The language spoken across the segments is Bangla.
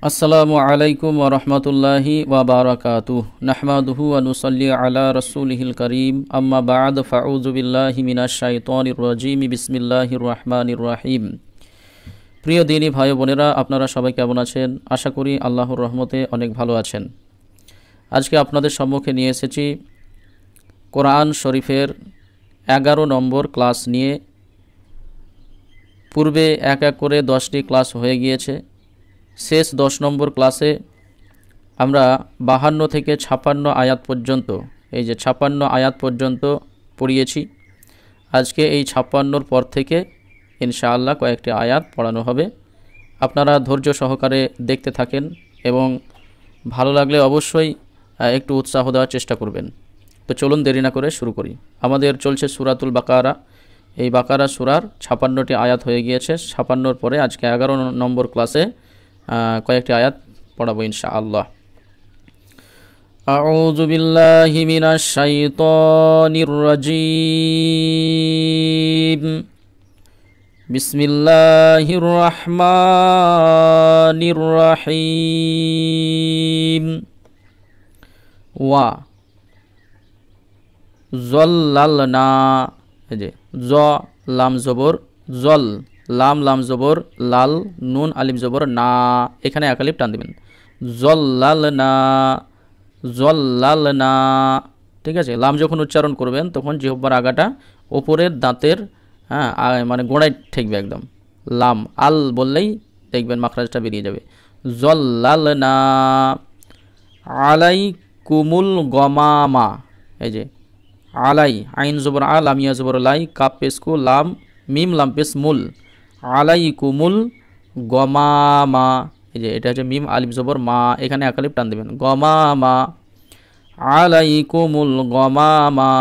আসসালামু আলাইকুম ওয়া রাহমাতুল্লাহি ওয়া বারাকাতুহু নাহমাদুহু ওয়া নুসাল্লি আলা রাসূলিহিল কারীম আম্মা বা'দ ফাউযু বিল্লাহি মিনাশ শাইতানির রাজীম বিসমিল্লাহির রহমানির রহিম। প্রিয় দিনী ভাই বোনেরা, আপনারা সবাই কেমন আছেন? আশা করি আল্লাহর রহমতে অনেক ভালো আছেন। আজকে আপনাদের সম্মুখে নিয়ে এসেছি কোরআন শরীফের 11 নম্বর ক্লাস নিয়ে। পূর্বে এক এক করে 10টি ক্লাস হয়ে গিয়েছে। শেষ 10 নম্বর ক্লাসে আমরা 52 থেকে 56 আয়াত পর্যন্ত, এই যে 56 আয়াত পর্যন্ত পড়িয়েছি। আজকে এই 56 পর থেকে ইনশাআল্লাহ কয়েকটি আয়াত পড়ানো হবে। আপনারা ধৈর্য সহকারে দেখতে থাকেন এবং ভালো লাগলে অবশ্যই একটু উৎসাহ দেওয়ার চেষ্টা করবেন। তো চলুন দেরি না করে শুরু করি। আমাদের চলছে সূরাতুল বাকারা। এই বাকারা সূরার 56টি আয়াত হয়ে গিয়েছে। 56 পরে আজকে 11 নম্বর ক্লাসে কয়েকটি আয়াত পড়াবো ইনশাআল্লাহ। আউযু বিল্লাহি মিনাশ শাইতানির রাজীম। বিসমিল্লাহির রহমানির রহিম। ওয়া যল্লালনা, এই যে জ লাম জবর জল, লাম লাম জবর লাল, নুন আলিফ জবর না, এখানে এক আলিফ টান দিবেন। যল্লালনা যল্লালনা, ঠিক আছে। লাম যখন উচ্চারণ করবেন তখন জিহ্বার আগাটা ওপরের দাঁতের মানে গোড়ায় ঠেকবে একদম। লাম আল বললেই দেখবেন মাখরাজটা বেরিয়ে যাবে। যল্লালনা আলাইকুমুল গমামা, এই যে আলাই, আইন জবর আ, লামিয়া জবর লাই, কাপ পেসকু, লাম মিম লাম পেস মুল, আলাইকুমুল গমামা, এই যে এটা হচ্ছে মিম আলিফ জবর মা, এখানে এক আলিফ টান দেবেন। গমামা আলাইকুমুল গমামা।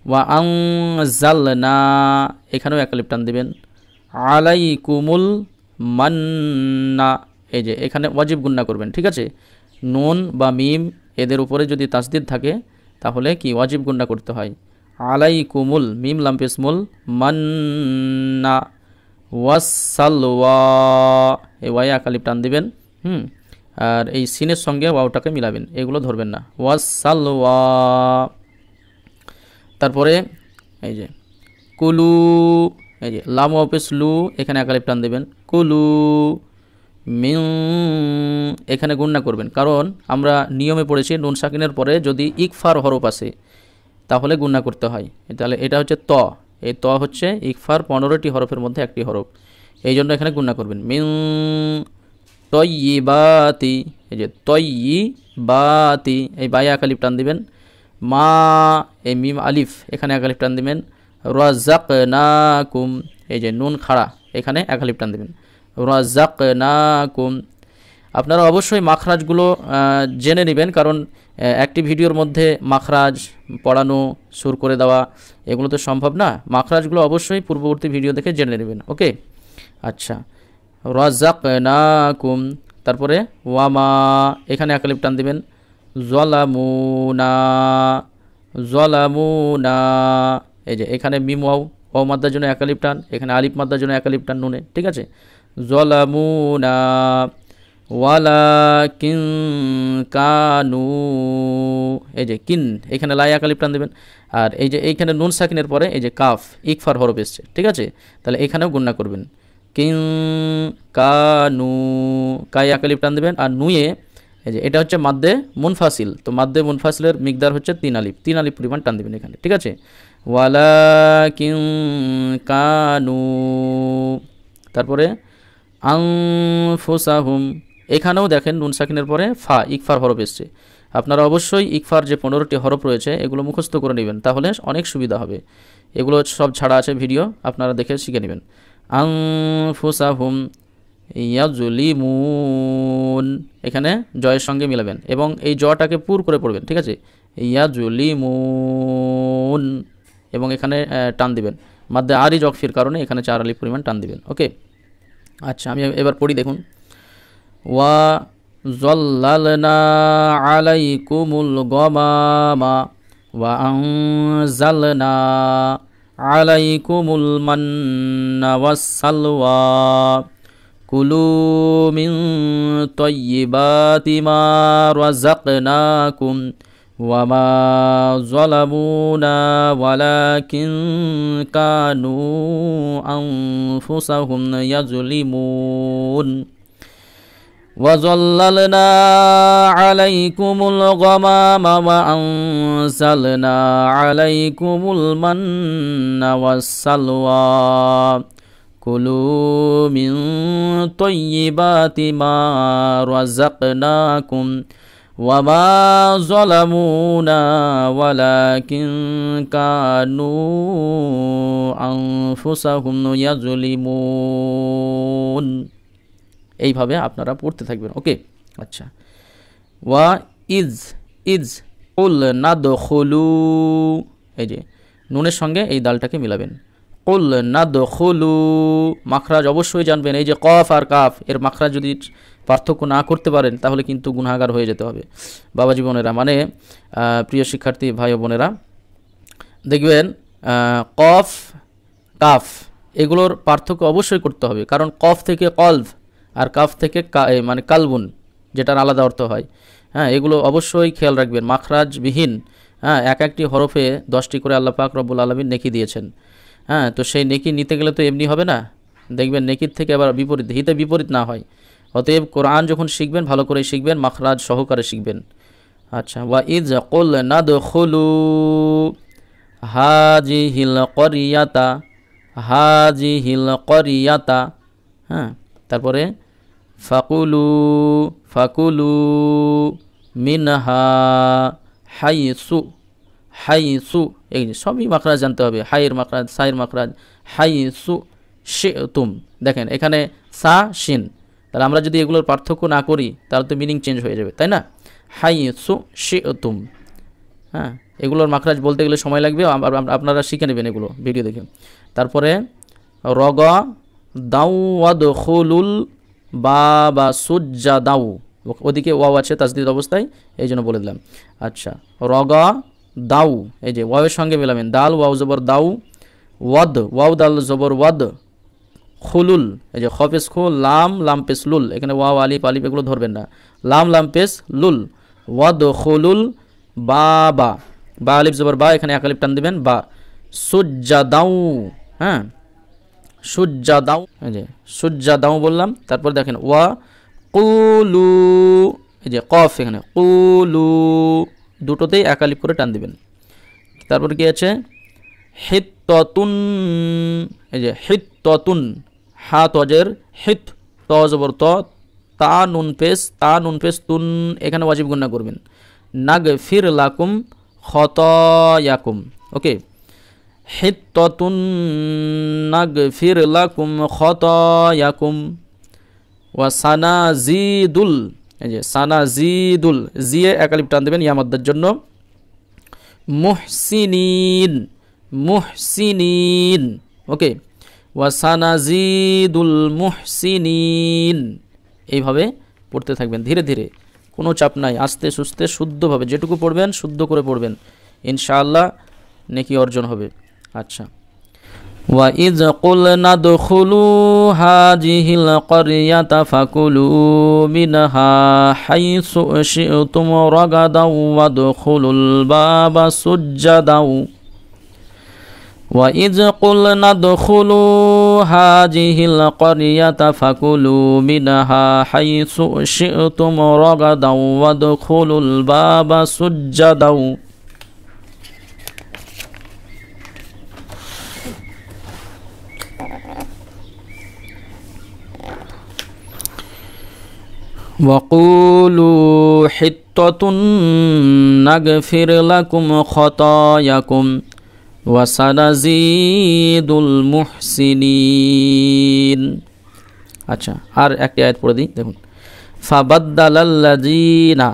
ওয়া আনজালনা, এখানেও এক আলিফ টান দেবেন। আলাইকুমুল মান্না, এই যে এখানে ওয়াজিব গুন্না করবেন, ঠিক আছে। নুন বা মিম এদের উপরে যদি তাসদিদ থাকে তাহলে কি ওয়াজিব গুন্না করতে হয়। আলাইকুমুল মিম লাম পেস মুল, মান্না ওয়াসালওয়া, এই ওয়াই আকালিপ টান দিবেন। আর এই সিনের সঙ্গে ওয়াওটাকে মিলাবেন, এগুলো ধরবেন না। ওয়াসালওয়া। তারপরে এই যে কুলু, এই যে লাম ওয়াপেস লু, এখানে আকালিপ টান দেবেন। কুলু মিন, এখানে গুণনা করবেন, কারণ আমরা নিয়মে পড়েছি নুন সাকিনের পরে যদি ইকফার হরফ আসে তাহলে গুণনা করতে হয়। তাহলে এটা হচ্ছে ত, এই ত হচ্ছে ইকফার 15টি হরফের মধ্যে একটি হরফ, এই জন্য এখানে গুণনা করবেন। মিন তয়্যিবাতি, এই যে তয়্যিবাতি, এই বাই আকালিফ টান দিবেন। মা, এই মিম আলিফ, এখানে একালিফ টান দিবেন। রাযাকনাকুম, এই যে নুন খাড়া, এখানে একালিফ টান দিবেন। রাযাকনাকুম। আপনারা অবশ্যই মাখরাজগুলো জেনে নেবেন, কারণ একটি ভিডিওর মধ্যে মাখরাজ পড়ানো, সুর করে দেওয়া এগুলো তো সম্ভব না। মাখরাজগুলো অবশ্যই পূর্ববর্তী ভিডিও দেখে জেনে নেবেন, ওকে। আচ্ছা, রাযাকনাকুম। তারপরে ওয়ামা, এখানে একালিফ টান দিবেন। যালামুনা যালামুনা, এই যে এখানে মিম ওয়াও, ওয়াও মাদ্দার জন্য একালিফ টান, এখানে আলিফ মাদ্দার জন্য একালিফ টান নুনে, ঠিক আছে। যালামুনা ওয়ালাকিন কানু, এই যে কিন, এখানে লাই আকালিফ টান দেবেন। আর এই যে এইখানে নুন সাকিনের পরে এই যে কাফ ইকফার হরফ এসছে, ঠিক আছে। তাহলে এখানেও গুণনা করবেন। কিন কানু, কাই আকালিফ টান দেবেন। আর নুয়ে, এই যে এটা হচ্ছে মাদ্দে মুনফাসিল, তো মাদ্দে মুনফাসিলের মিকদার হচ্ছে 3 আলিফ, 3 আলিফ পরিমাণ টান দেবেন এখানে, ঠিক আছে। ওয়ালাকিন কানু। তারপরে আনফুসাহুম, এখানেও দেখেন নুন সাকিনের পরে ফা ইকফার হরফ এসছে। আপনারা অবশ্যই ইকফার যে 15টি হরফ রয়েছে এগুলো মুখস্থ করে নেবেন, তাহলে অনেক সুবিধা হবে। এগুলো সব ছাড়া আছে ভিডিও, আপনারা দেখে শিখে নেবেন। আনফুসাহুম ইয়াজলিমুন, এখানে জয়ের সঙ্গে মিলাবেন এবং এই জটাকে পুর করে পড়বেন, ঠিক আছে। ইয়াজলিমুন, এবং এখানে টান দিবেন মাদ্দে আরি জকফির কারণে এখানে 4 আলিফ পরিমাণ টান দিবেন, ওকে। আচ্ছা, আমি এবার পড়ি, দেখুন। ওয়া যল্লালনা আলাইকুমুল গমামা ওয়া আনজালনা আলাইকুমুল মান্না ওয়াসসালওয়া কুলু মিন তাইয়্যিবাতি মা রাযাকনাকুম ওয়া মা যালামুনা ওয়ালাকিন কানু আনফুসাহুম ইয়াজলিমুন وَظَلَّلْنَا عَلَيْكُمُ الْغَمَامَ وَأَنزَلْنَا عَلَيْكُمُ الْمَنَّ وَالسَّلْوَىٰ كُلُوا مِن طَيِّبَاتِ مَا رَزَقْنَاكُمْ وَمَا ظَلَمُونَا وَلَكِن كَانُوا أَنفُسَهُمْ يَظْلِمُونَ। এইভাবে আপনারা পড়তে থাকবেন। ওকে, আচ্ছা। ওয়া ইজ ইজ কুল নাদখুলু, এই যে নুনের সঙ্গে এই দালটাকে মিলাবেন। কুল নাদখুলু, মাখরাজ অবশ্যই জানবেন। এই যে কফ আর কাফ এর মাখরাজ যদি পার্থক্য না করতে পারেন তাহলে কিন্তু গুনাহগার হয়ে যেতে হবে। বাবাজি বোনেরা, মানে প্রিয় শিক্ষার্থী ভাই ও বোনেরা, দেখবেন কফ কাফ এগুলোর পার্থক্য অবশ্যই করতে হবে, কারণ কফ থেকে কলভ আর কাফ থেকে মানে কালবুন, যেটার আলাদা অর্থ হয়। হ্যাঁ, এগুলো অবশ্যই খেয়াল রাখবেন। মাখরাজবিহীন এক একটি হরফে 10টি করে আল্লাহ পাক রব্বুল আলামিন নেকি দিয়েছেন। হ্যাঁ, তো সেই নেকি নিতে গেলে তো এমনি হবে না, দেখবেন নেকির থেকে আবার বিপরীত, হিতে বিপরীত না হয়। অতএব কোরআন যখন শিখবেন ভালো করে শিখবেন, মাখরাজ সহকারে শিখবেন। আচ্ছা, ওয়া ইজ কুল নাদখুলু হাজিহিল করিয়াতা, হাজিহিল করিয়াতা। হ্যাঁ, তারপরে ফাকুলু ফাকুলু মিনহা হাইসু, হাইসু, এই সবই মাখরাজ জানতে হবে। হাইয়ের মাখরাজ, সাইয়ের মাখরাজ, হাইসু শি'তুম। দেখেন এখানে সা শিন, তাহলে আমরা যদি এগুলোর পার্থক্য না করি তাহলে তো মিনিং চেঞ্জ হয়ে যাবে, তাই না? হাইসু শি'তুম। হ্যাঁ, এগুলোর মাখরাজ বলতে গেলে সময় লাগবে, আপনারা শিখে নেবেন এগুলো ভিডিও দেখে। তারপরে রগা দাউ ওয়াদখুলুল বাবা সুজ্জাদাউ, ওদিকে ওয়াও আছে তাসদিদ অবস্থায়, এই জন্য বলে দিলাম। আচ্ছা, রগা দাউ, এই যে ওয়াওয়ের সঙ্গে মেলাবেন, দাল ওয়াও জবর দাউ, ওয়াদ ওয়াও দাল জবর ওয়াদ, খুলুল, এই যে খপেস খু, লাম লাম পেস লুল, এখানে ওয়াও আলিফ আলিফ এগুলো ধরবেন না, লাম লাম পেস লুল, ওয়াদ খুলুল বাবা, বা আলিফ জবর বা, এখানে এক আলিফ টান দিবেন, বা সুজ্জাদাউ। হ্যাঁ, সুজ্জাদাউ, এই যে সুজ্জাদাউ বললাম। তারপর দেখেন ওয়া কুলু, এই যে কফ, এখানে কুলু, দুটোতেই এক আলিফ করে টান দিবেন। তারপর কি আছে? হিত্তাতুন, এই যে হিত্তাতুন, হা তজের হিত, ত জবর ত, তা নুন পেস, তা নুন পেস তুন, এখানে ওয়াজিব গুন্না করবেন। নাগফির লাকুম খতায়াকুম। ওকে, হিত্তাতুন নাগফির লাকুম খতায়াকুম। ওয়া সানাজিদুল, এই যে সানাজিদুল, জিয়ে এক আলিফ টান দেবেন ইয়া মাদ্দার জন্য। মুহসিনিন, মুহসিনিন। ওকে, ওয়া সানাজিদুল মুহসিনিন। এইভাবে পড়তে থাকবেন ধীরে ধীরে, কোনো চাপ নাই, আস্তে সুস্তে শুদ্ধভাবে যেটুকু পড়বেন শুদ্ধ করে পড়বেন, ইনশাআল্লাহ নেকি অর্জন হবে। আচ্ছা, ওয়া ইজ কুলনা দুখুলু হাযিহিল ক্বরিয়াতা ফাকুলু মিনহা হাইসু শি'তুম রাগাদাও ওয়াদখুলুল বাবা সুজ্জাদাও। ওয়া ইজ কুলনা দুখুলু হাযিহিল ক্বরিয়াতা ফাকুলু মিনহা হাইসু শি'তুম রাগাদাও ওয়াদখুলুল বাবা সুজ্জাদাও। وقولوا حطة نغفر لكم خطاياكم وسنزيد المحسنين। আচ্ছা, আর একটি আয়াত পড়ে দিই, দেখুন। ফাবাদ্দালাল্লাযীনা,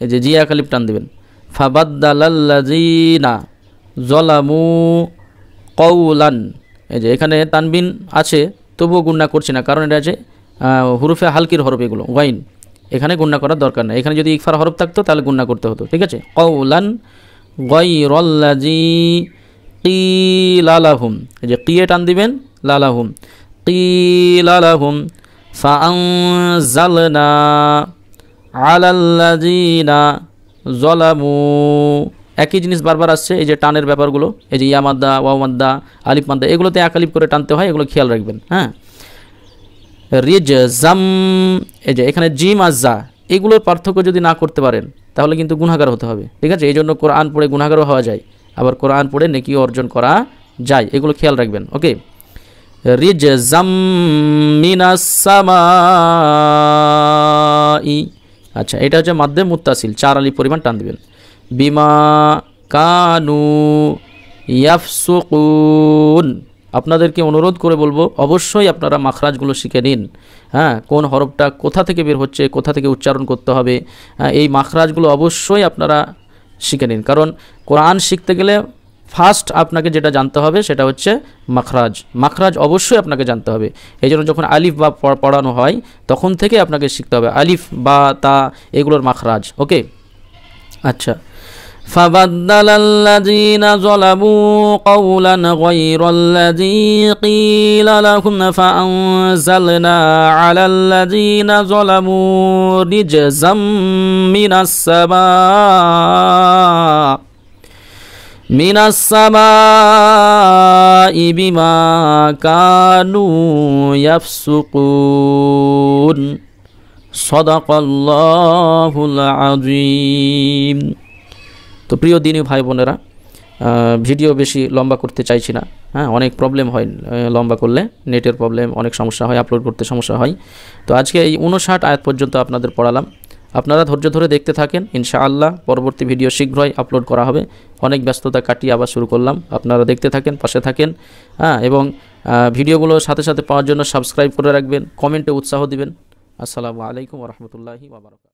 এই যে জিয়া কালিফ টান দিবেন, ফাবাদ্দালাল্লাযীনা যালামু কওলান, এই যে এখানে তানবিন আছে তবুও গুণনা করছি না, কারণ এটা আছে হুরুফে হালকির হরফ, এগুলো ওয়াইন, এখানে গুণনা করার দরকার নেই। এখানে যদি ইকফার হরফ থাকতো তাহলে গুণনা করতে হতো, ঠিক আছে। কওলান গায়রাল্লাযী কিলা লাহুম, এই যে কিয়ে টান দিবেন, লালাহুম, কিলা লাহুম ফাআনজালনা আলাল্লাযিনা যালামু, একই জিনিস বারবার আসছে। এই যে টানের ব্যাপারগুলো, এই যে ইয়া মাদ্দা, ওয়াও মাদ্দা, আলিফ মাদ্দা, এগুলোতে এক আলিফ করে টানতে হয়, এগুলো খেয়াল রাখবেন। হ্যাঁ, রিজজাম, এই যে এখানে জিম আর জা, এগুলোর পার্থক্য যদি না করতে পারেন তাহলে কিন্তু গুনাহগার হতে হবে। ঠিক আছে, এই জন্য কোরআন পড়ে গুনাহগারও হওয়া যায়, আবার কোরআন পড়ে নেকিও অর্জন করা যায়, এগুলো খেয়াল রাখবেন। ওকে, রিজজাম মিনাস সামাই, আচ্ছা এটা হচ্ছে মাদ্দে মুত্তাসিল, 4 আলিফ পরিমাণ টান দিবেন। বিমা কানু ইয়াফসুকুন, আপনাদেরকে অনুরোধ করে বলবো অবশ্যই আপনারা মাখরাজগুলো শিখে নিন। হ্যাঁ, কোন হরফটা কোথা থেকে বের হচ্ছে, কোথা থেকে উচ্চারণ করতে হবে, এই মাখরাজগুলো অবশ্যই আপনারা শিখে নিন। কারণ কোরআন শিখতে গেলে ফার্স্ট আপনাকে যেটা জানতে হবে সেটা হচ্ছে মাখরাজ। মাখরাজ অবশ্যই আপনাকে জানতে হবে। এই জন্য যখন আলিফ বা পড়ানো হয় তখন থেকে আপনাকে শিখতে হবে আলিফ বা তা, এগুলোর মাখরাজ। ওকে, আচ্ছা, فبدل الذين ظلموا قولا غير الذي قيل لهم فأنزلنا على الذين ظلموا رجزا من السماء بما كانوا يفسقون صدق الله العظيم। তো প্রিয় দিনী ভাই বোনেরা, ভিডিও বেশি লম্বা করতে চাইছি না। হ্যাঁ, অনেক প্রবলেম হয় লম্বা করলে, নেটের প্রবলেম, অনেক সমস্যা হয়, আপলোড করতে সমস্যা হয়। তো আজকে এই 59 আয়াত পর্যন্ত আপনাদের পড়ালাম। আপনারা ধৈর্য ধরে দেখতে থাকেন, ইনশাআল্লাহ পরবর্তী ভিডিও শীঘ্রই আপলোড করা হবে। অনেক ব্যস্ততা কাটিয়ে আবার শুরু করলাম, আপনারা দেখতে থাকেন, পাশে থাকেন। হ্যাঁ, এবং ভিডিওগুলো সাথে সাথে পাওয়ার জন্য সাবস্ক্রাইব করে রাখবেন, কমেন্টে উৎসাহ দিবেন। আসসালামু আলাইকুম ওয়া রাহমাতুল্লাহি ওয়া বারাকাতুহু।